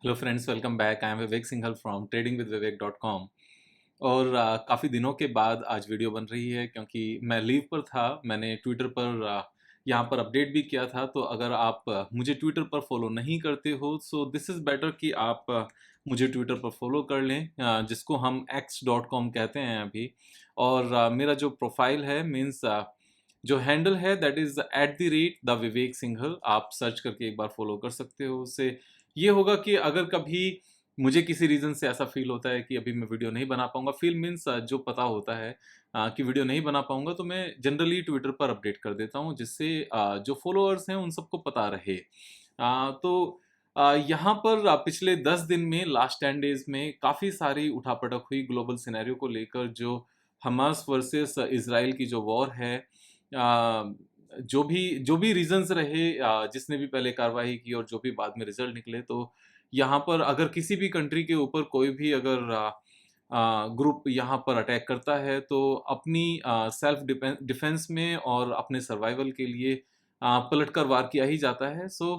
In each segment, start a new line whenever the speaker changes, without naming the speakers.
Hello friends, welcome back. I am Vivek Singhal from tradingwithvivek.com। और काफ़ी दिनों के बाद आज वीडियो बन रही है क्योंकि मैं लीव पर था। मैंने ट्विटर पर यहाँ पर अपडेट भी किया था। तो अगर आप मुझे ट्विटर पर फॉलो नहीं करते हो सो दिस इज़ बेटर कि आप मुझे ट्विटर पर फॉलो कर लें, जिसको हम x.com कहते हैं अभी। और मेरा जो प्रोफाइल है मीन्स जो हैंडल है दैट इज़ @द विवेक सिंघल। आप सर्च करके एक बार फॉलो कर सकते हो। उससे ये होगा कि अगर कभी मुझे किसी रीज़न से ऐसा फ़ील होता है कि अभी मैं वीडियो नहीं बना पाऊँगा, फ़ील मीन्स जो पता होता है कि वीडियो नहीं बना पाऊँगा, तो मैं जनरली ट्विटर पर अपडेट कर देता हूँ जिससे जो फ़ॉलोअर्स हैं उन सबको पता रहे। तो यहाँ पर पिछले 10 दिन में लास्ट 10 डेज़ में काफ़ी सारी उठापटक हुई ग्लोबल सिनेरियो को लेकर। जो हमास वर्सेस इज़राइल की जो वॉर है, जो भी रीज़न्स रहे, जिसने भी पहले कार्रवाई की और जो भी बाद में रिज़ल्ट निकले, तो यहाँ पर अगर किसी भी कंट्री के ऊपर कोई भी अगर ग्रुप यहाँ पर अटैक करता है तो अपनी सेल्फ डिफेंस में और अपने सर्वाइवल के लिए पलटकर वार किया ही जाता है। सो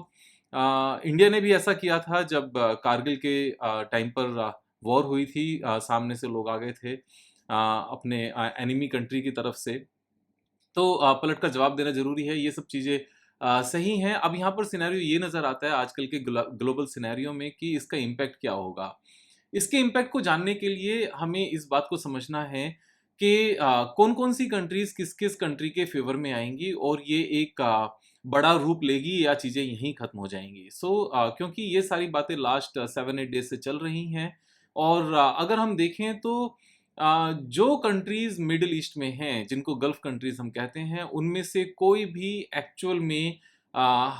इंडिया ने भी ऐसा किया था जब कारगिल के टाइम पर वॉर हुई थी। सामने से लोग आ गए थे अपने एनिमी कंट्री की तरफ से। तो पलट कर जवाब देना ज़रूरी है, ये सब चीज़ें सही हैं। अब यहाँ पर सिनेरियो ये नज़र आता है आजकल के ग्लोबल सिनेरियो में कि इसका इम्पैक्ट क्या होगा। इसके इम्पैक्ट को जानने के लिए हमें इस बात को समझना है कि कौन-कौन सी कंट्रीज़ किस-किस कंट्री के फ़ेवर में आएँगी और ये एक बड़ा रूप लेगी या चीज़ें यहीं ख़त्म हो जाएँगी। क्योंकि ये सारी बातें लास्ट 7-8 डेज़ से चल रही हैं। और अगर हम देखें तो जो कंट्रीज़ मिडल ईस्ट में हैं, जिनको गल्फ़ कंट्रीज़ हम कहते हैं, उनमें से कोई भी एक्चुअल में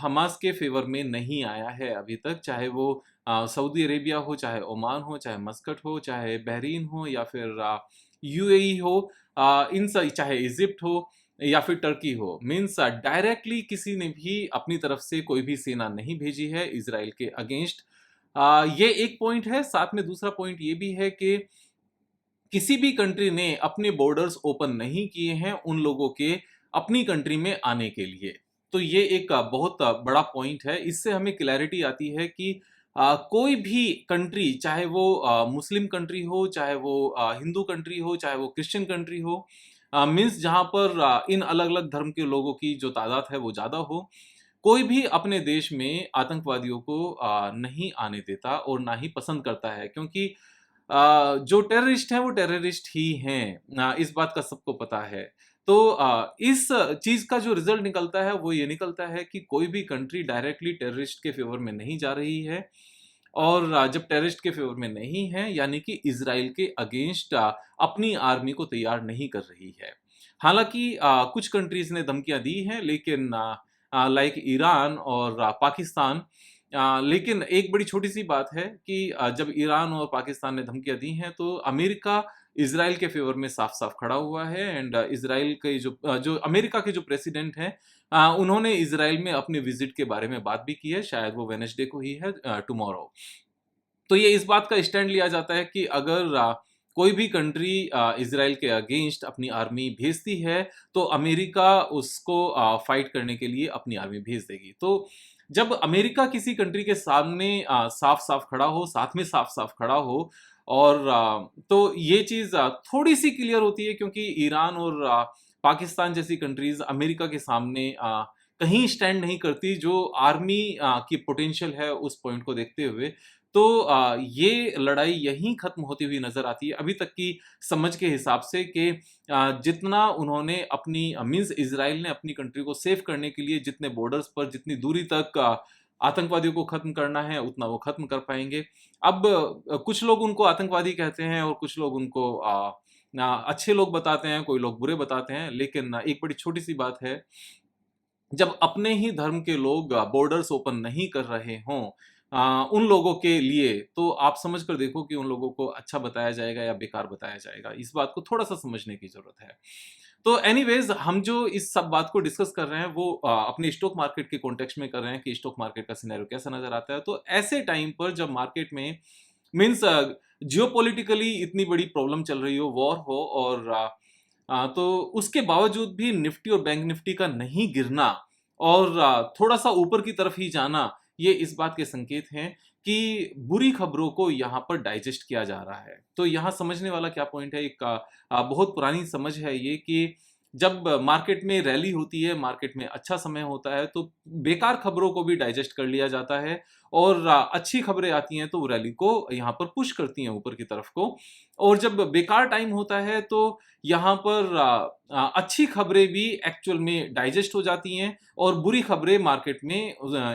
हमास के फ़ेवर में नहीं आया है अभी तक। चाहे वो सऊदी अरेबिया हो, चाहे ओमान हो, चाहे मस्कट हो, चाहे बहरीन हो या फिर यूएई हो, चाहे इजिप्ट हो या फिर टर्की हो। मीन्स डायरेक्टली किसी ने भी अपनी तरफ से कोई भी सेना नहीं भेजी है इज़राइल के अगेंस्ट। ये एक पॉइंट है। साथ में दूसरा पॉइंट ये भी है कि किसी भी कंट्री ने अपने बॉर्डर्स ओपन नहीं किए हैं उन लोगों के अपनी कंट्री में आने के लिए। तो ये एक बहुत बड़ा पॉइंट है। इससे हमें क्लैरिटी आती है कि कोई भी कंट्री, चाहे वो मुस्लिम कंट्री हो, चाहे वो हिंदू कंट्री हो, चाहे वो क्रिश्चियन कंट्री हो, मीन्स जहाँ पर इन अलग-अलग धर्म के लोगों की जो तादाद है वो ज़्यादा हो, कोई भी अपने देश में आतंकवादियों को नहीं आने देता और ना ही पसंद करता है। क्योंकि जो टेररिस्ट हैं वो टेररिस्ट ही हैं, इस बात का सबको पता है। तो इस चीज़ का जो रिज़ल्ट निकलता है वो ये निकलता है कि कोई भी कंट्री डायरेक्टली टेररिस्ट के फ़ेवर में नहीं जा रही है। और जब टेररिस्ट के फ़ेवर में नहीं है यानी कि इज़राइल के अगेंस्ट अपनी आर्मी को तैयार नहीं कर रही है। हालाँकि कुछ कंट्रीज़ ने धमकियाँ दी हैं, लेकिन लाइक ईरान और पाकिस्तान। लेकिन एक बड़ी छोटी-सी बात है कि जब ईरान और पाकिस्तान ने धमकियाँ दी हैं तो अमेरिका इज़राइल के फ़ेवर में साफ-साफ खड़ा हुआ है। एंड इज़राइल के जो अमेरिका के जो प्रेसिडेंट हैं, उन्होंने इज़राइल में अपने विज़िट के बारे में बात भी की है। शायद वो वेडनेसडे को ही है, टुमारो। तो ये इस बात का स्टैंड लिया जाता है कि अगर कोई भी कंट्री इज़राइल के अगेंस्ट अपनी आर्मी भेजती है, तो अमेरिका उसको फाइट करने के लिए अपनी आर्मी भेज देगी। तो जब अमेरिका किसी कंट्री के सामने साफ-साफ खड़ा हो, साथ में साफ-साफ खड़ा हो, और तो ये चीज़ थोड़ी-सी क्लियर होती है क्योंकि ईरान और पाकिस्तान जैसी कंट्रीज़ अमेरिका के सामने कहीं स्टैंड नहीं करती, जो आर्मी की पोटेंशियल है उस पॉइंट को देखते हुए। तो ये लड़ाई यहीं खत्म होती हुई नज़र आती है अभी तक की समझ के हिसाब से कि जितना उन्होंने अपनी मीन्स इज़राइल ने अपनी कंट्री को सेव करने के लिए जितने बॉर्डर्स पर जितनी दूरी तक आतंकवादियों को खत्म करना है उतना वो खत्म कर पाएँगे। अब कुछ लोग उनको आतंकवादी कहते हैं और कुछ लोग उनको अच्छे लोग बताते हैं, कोई लोग बुरे बताते हैं। लेकिन एक बड़ी छोटी-सी बात है, जब अपने ही धर्म के लोग बॉर्डर्स ओपन नहीं कर रहे हों उन लोगों के लिए, तो आप समझ कर देखो कि उन लोगों को अच्छा बताया जाएगा या बेकार बताया जाएगा। इस बात को थोड़ा-सा समझने की ज़रूरत है। तो एनीवेज़ हम जो इस सब बात को डिस्कस कर रहे हैं वो अपने स्टॉक मार्केट के कॉन्टेक्स्ट में कर रहे हैं कि स्टॉक मार्केट का सिनेरियो कैसा नज़र आता है। तो ऐसे टाइम पर जब मार्केट में मीन्स जियोपॉलिटिकली इतनी बड़ी प्रॉब्लम चल रही हो, वॉर हो, और तो उसके बावजूद भी निफ्टी और बैंक निफ्टी का नहीं गिरना और थोड़ा-सा ऊपर की तरफ ही जाना, ये इस बात के संकेत हैं कि बुरी खबरों को यहाँ पर डाइजेस्ट किया जा रहा है। तो यहाँ समझने वाला क्या पॉइंट है, एक बहुत पुरानी समझ है ये कि जब मार्केट में रैली होती है, मार्केट में अच्छा समय होता है, तो बेकार खबरों को भी डाइजेस्ट कर लिया जाता है और अच्छी खबरें आती हैं तो वो रैली को यहाँ पर पुश करती हैं ऊपर की तरफ को। और जब बेकार टाइम होता है तो यहाँ पर अच्छी खबरें भी एक्चुअल में डाइजेस्ट हो जाती हैं और बुरी खबरें मार्केट में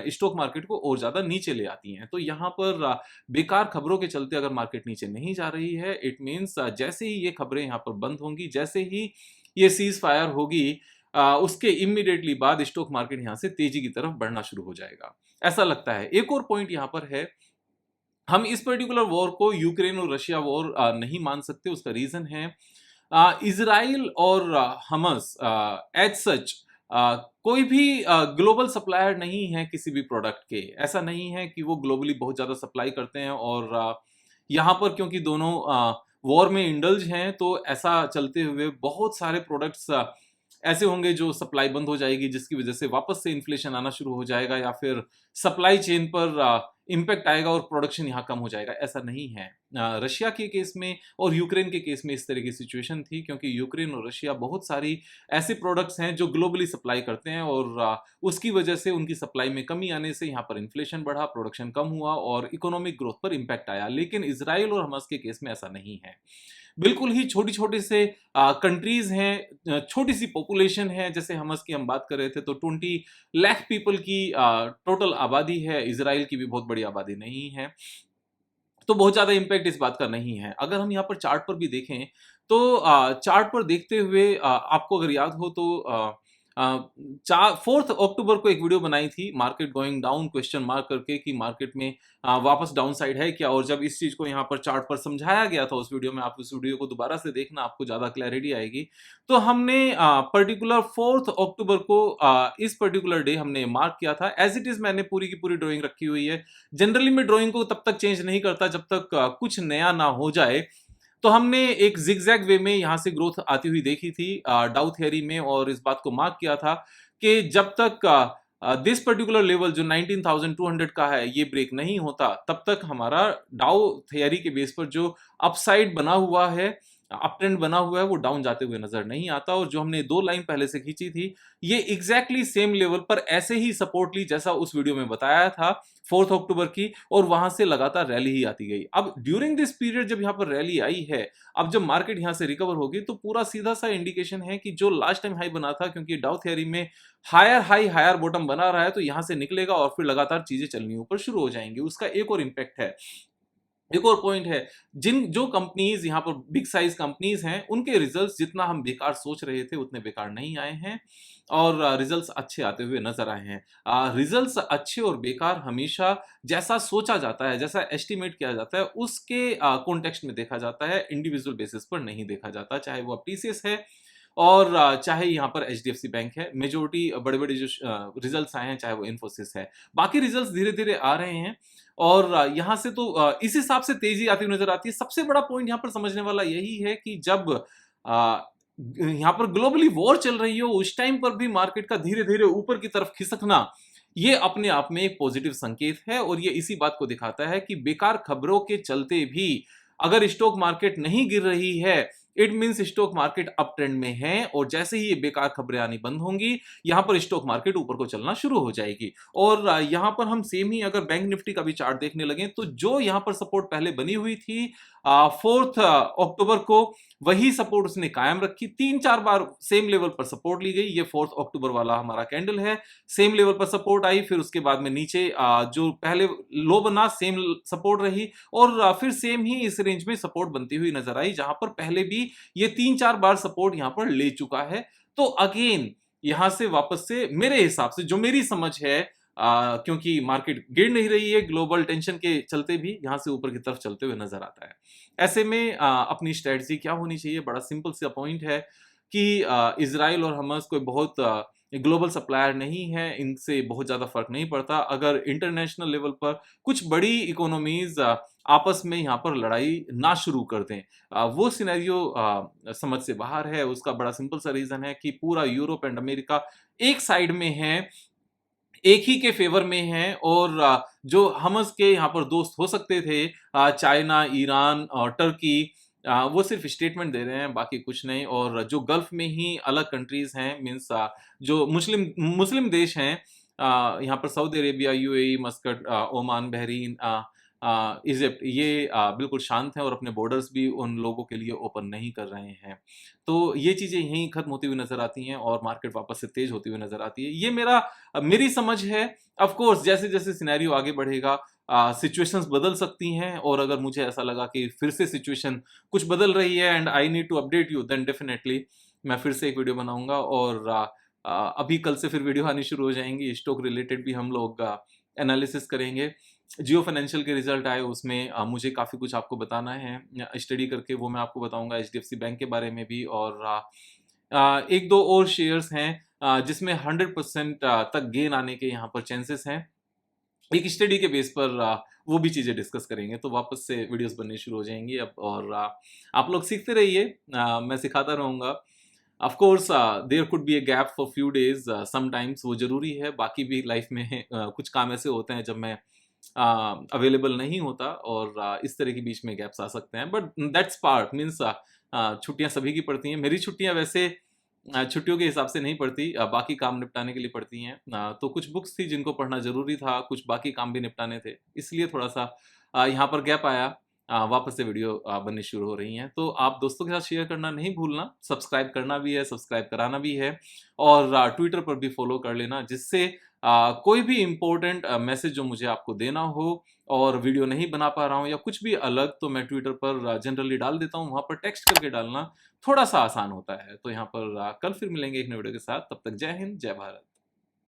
स्टॉक मार्केट को और ज़्यादा नीचे ले आती हैं। तो यहाँ पर बेकार खबरों के चलते अगर मार्केट नीचे नहीं जा रही है, इट मीन्स जैसे ही ये खबरें यहाँ पर बंद होंगी, जैसे ही ये सीज फायर होगी, उसके इमीडिएटली बाद स्टॉक मार्केट यहाँ से तेजी की तरफ बढ़ना शुरू हो जाएगा, ऐसा लगता है। एक और पॉइंट यहाँ पर है, हम इस पर्टिकुलर वॉर को यूक्रेन और रशिया वॉर नहीं मान सकते। उसका रीजन है इजराइल और हमास एज सच कोई भी ग्लोबल सप्लायर नहीं है किसी भी प्रोडक्ट के। ऐसा नहीं है कि वो ग्लोबली बहुत ज़्यादा सप्लाई करते हैं और यहाँ पर क्योंकि दोनों वॉर में इंडल्ज हैं तो ऐसा चलते हुए बहुत सारे प्रोडक्ट्स ऐसे होंगे जो सप्लाई बंद हो जाएगी, जिसकी वजह से वापस से इन्फ्लेशन आना शुरू हो जाएगा या फिर सप्लाई चेन पर इम्पैक्ट आएगा और प्रोडक्शन यहाँ कम हो जाएगा। ऐसा नहीं है। रशिया के केस में और यूक्रेन के केस में इस तरह की सिचुएशन थी क्योंकि यूक्रेन और रशिया बहुत सारी ऐसे प्रोडक्ट्स हैं जो ग्लोबली सप्लाई करते हैं और उसकी वजह से उनकी सप्लाई में कमी आने से यहाँ पर इन्फ्लेशन बढ़ा, प्रोडक्शन कम हुआ और इकोनॉमिक ग्रोथ पर इम्पैक्ट आया। लेकिन इसराइल और हमास के केस में ऐसा नहीं है। बिल्कुल ही छोटी-छोटे से कंट्रीज़ हैं, छोटी सी पॉपुलेशन है। जैसे हमास की हम बात कर रहे थे तो 20 लाख पीपल की टोटल आबादी है, इज़राइल की भी बहुत बड़ी आबादी नहीं है। तो बहुत ज़्यादा इम्पैक्ट इस बात का नहीं है। अगर हम यहाँ पर चार्ट पर भी देखें तो चार्ट पर देखते हुए आपको अगर याद हो तो 4 अक्टूबर को एक वीडियो बनाई थी market going down question mark करके कि मार्केट में वापस डाउन साइड है क्या। और जब इस चीज़ को यहाँ पर चार्ट पर समझाया गया था उस वीडियो में, आप उस वीडियो को दोबारा से देखना, आपको ज़्यादा क्लैरिटी आएगी। तो हमने पर्टिकुलर 4 अक्टूबर को इस पर्टिकुलर डे हमने मार्क किया था। एज इट इज़ मैंने पूरी की पूरी ड्राइंग रखी हुई है। जनरली मैं ड्राइंग को तब तक चेंज नहीं करता जब तक कुछ नया ना हो जाए। तो हमने एक ज़िगज़ैग वे में यहाँ से ग्रोथ आती हुई देखी थी डाउ थियरी में और इस बात को मार्क किया था कि जब तक दिस पर्टिकुलर लेवल जो 19,200 का है ये ब्रेक नहीं होता, तब तक हमारा डाउ थियरी के बेस पर जो अपसाइड बना हुआ है, अप ट्रेंड बना हुआ है, वो डाउन जाते हुए नजर नहीं आता। और जो हमने 2 लाइन पहले से खींची थी, ये एग्जैक्टली सेम लेवल पर ऐसे ही सपोर्ट ली जैसा उस वीडियो में बताया था 4 अक्टूबर की, और वहां से लगातार रैली ही आती गई। अब ड्यूरिंग दिस पीरियड जब यहाँ पर रैली आई है, अब जब मार्केट यहाँ से रिकवर होगी तो पूरा सीधा सा इंडिकेशन है कि जो लास्ट टाइम हाई बना था, क्योंकि डाउ थियरी में हायर हाई हायर बॉटम बना रहा है, तो यहाँ से निकलेगा और फिर लगातार चीजें चलनी ऊपर शुरू हो जाएंगी। उसका एक और इम्पैक्ट है, एक और पॉइंट है, जो कंपनीज यहाँ पर बिग साइज कंपनीज हैं, उनके रिजल्ट्स जितना हम बेकार सोच रहे थे उतने बेकार नहीं आए हैं और रिजल्ट्स अच्छे आते हुए नजर आए हैं। रिजल्ट्स अच्छे और बेकार हमेशा जैसा सोचा जाता है, जैसा एस्टिमेट किया जाता है, उसके कॉन्टेक्स्ट में देखा जाता है, इंडिविजुअल बेसिस पर नहीं देखा जाता। चाहे वो अब टीसीएस है और चाहे यहाँ पर एचडीएफसी बैंक है, मेजोरिटी बड़े बड़े जो रिजल्ट्स आए हैं, चाहे वो इन्फोसिस है, बाकी रिजल्ट्स धीरे धीरे आ रहे हैं और यहाँ से तो इस हिसाब से तेजी आती हुई नजर आती है। सबसे बड़ा पॉइंट यहाँ पर समझने वाला यही है कि जब यहाँ पर ग्लोबली वॉर चल रही हो, उस टाइम पर भी मार्केट का धीरे धीरे ऊपर की तरफ खिसकना, ये अपने आप में एक पॉजिटिव संकेत है और ये इसी बात को दिखाता है कि बेकार खबरों के चलते भी अगर स्टॉक मार्केट नहीं गिर रही है, it means stock market up trend में है और जैसे ही ये बेकार खबरें आनी बंद होंगी, यहां पर स्टॉक मार्केट ऊपर को चलना शुरू हो जाएगी। और यहां पर हम सेम ही अगर बैंक निफ्टी का भी चार्ट देखने लगे तो जो यहां पर सपोर्ट पहले बनी हुई थी 4 अक्टूबर को, वही सपोर्ट उसने कायम रखी। 3-4 बार सेम लेवल पर सपोर्ट ली गई। ये 4 अक्टूबर वाला हमारा कैंडल है, सेम लेवल पर सपोर्ट आई, फिर उसके बाद में नीचे जो पहले लो बना सेम सपोर्ट रही और फिर सेम ही इस रेंज में सपोर्ट बनती हुई नजर आई, जहां पर पहले भी ये 3-4 बार सपोर्ट यहां पर ले चुका है। तो अगेन यहां से वापस से मेरे हिसाब से जो मेरी समझ है, क्योंकि मार्केट गिर नहीं रही है, ग्लोबल टेंशन के चलते भी यहां से ऊपर की तरफ चलते हुए नजर आता है। ऐसे में अपनी स्ट्रेटजी क्या होनी चाहिए? बड़ा सिंपल सा पॉइंट है कि इजराइल और हमास कोई बहुत ग्लोबल सप्लायर नहीं है, इनसे बहुत ज़्यादा फर्क नहीं पड़ता। अगर इंटरनेशनल लेवल पर कुछ बड़ी इकोनॉमीज आपस में यहाँ पर लड़ाई ना शुरू कर दें, वो सिनेरियो समझ से बाहर है। उसका बड़ा सिंपल सा रीज़न है कि पूरा यूरोप एंड अमेरिका एक साइड में है, एक ही के फेवर में हैं और जो हमस के यहाँ पर दोस्त हो सकते थे, चाइना, ईरान और टर्की, वो सिर्फ स्टेटमेंट दे रहे हैं, बाकी कुछ नहीं। और जो गल्फ में ही अलग कंट्रीज हैं, मीन्स जो मुस्लिम मुस्लिम देश हैं, यहाँ पर Saudi Arabia, UAE, Muscat, Oman, Bahrain, Egypt, ये बिल्कुल शांत हैं और अपने बॉर्डर्स भी उन लोगों के लिए ओपन नहीं कर रहे हैं। तो ये चीज़ें यहीं खत्म होती हुई नज़र आती हैं और मार्केट वापस से तेज़ होती हुई नज़र आती है। ये मेरी समझ है। ऑफ कोर्स जैसे-जैसे सिनेरियो आगे बढ़ेगा, सिचुएशंस बदल सकती हैं और अगर मुझे ऐसा लगा कि फिर से सिचुएशन कुछ बदल रही है and I need to update you, then definitely मैं फिर से एक वीडियो बनाऊँगा। और अभी कल से फिर वीडियो आनी शुरू हो जाएँगी, स्टॉक रिलेटेड भी हम लोग एनालिसिस करेंगे। जियो फाइनेंशियल के रिजल्ट आए, उसमें मुझे काफ़ी कुछ आपको बताना है, स्टडी करके वो मैं आपको बताऊँगा, एचडीएफसी बैंक के बारे में भी। और 1-2 और शेयर्स हैं जिसमें 100% तक गेन आने के यहाँ पर चांसेस हैं। एक स्टडी के बेस पर वो भी चीज़ें डिस्कस करेंगे, तो वापस से वीडियोज़ बननी शुरू हो जाएँगी अब। और आप लोग सीखते रहिए, मैं सिखाता रहूँगा। Of course there could be a gap for few days, sometimes वो ज़रूरी है, बाकी भी लाइफ में कुछ काम ऐसे होते हैं जब मैं अवेलेबल नहीं होता और इस तरह के बीच में गैप्स आ सकते हैं, बट दैट्स पार्ट, मीन्स छुट्टियाँ सभी की पड़ती हैं। मेरी छुट्टियाँ वैसे छुट्टियों के हिसाब से नहीं पड़ती, बाकी काम निपटाने के लिए पड़ती हैं। तो कुछ बुक्स थी जिनको पढ़ना ज़रूरी था, कुछ बाकी काम भी निपटाने थे, इसलिए थोड़ा-सा यहाँ पर गैप आया। वापस से वीडियो बननी शुरू हो रही हैं, तो आप दोस्तों के साथ शेयर करना नहीं भूलना, सब्सक्राइब करना भी है, सब्सक्राइब कराना भी है और ट्विटर पर भी फॉलो कर लेना, जिससे कोई भी इम्पोर्टेंट मैसेज जो मुझे आपको देना हो और वीडियो नहीं बना पा रहा हूँ या कुछ भी अलग, तो मैं ट्विटर पर जनरली डाल देता हूँ, वहाँ पर टेक्स्ट करके डालना थोड़ा-सा आसान होता है। तो यहाँ पर कल फिर मिलेंगे एक नए वीडियो के साथ, तब तक जय हिंद, जय भारत।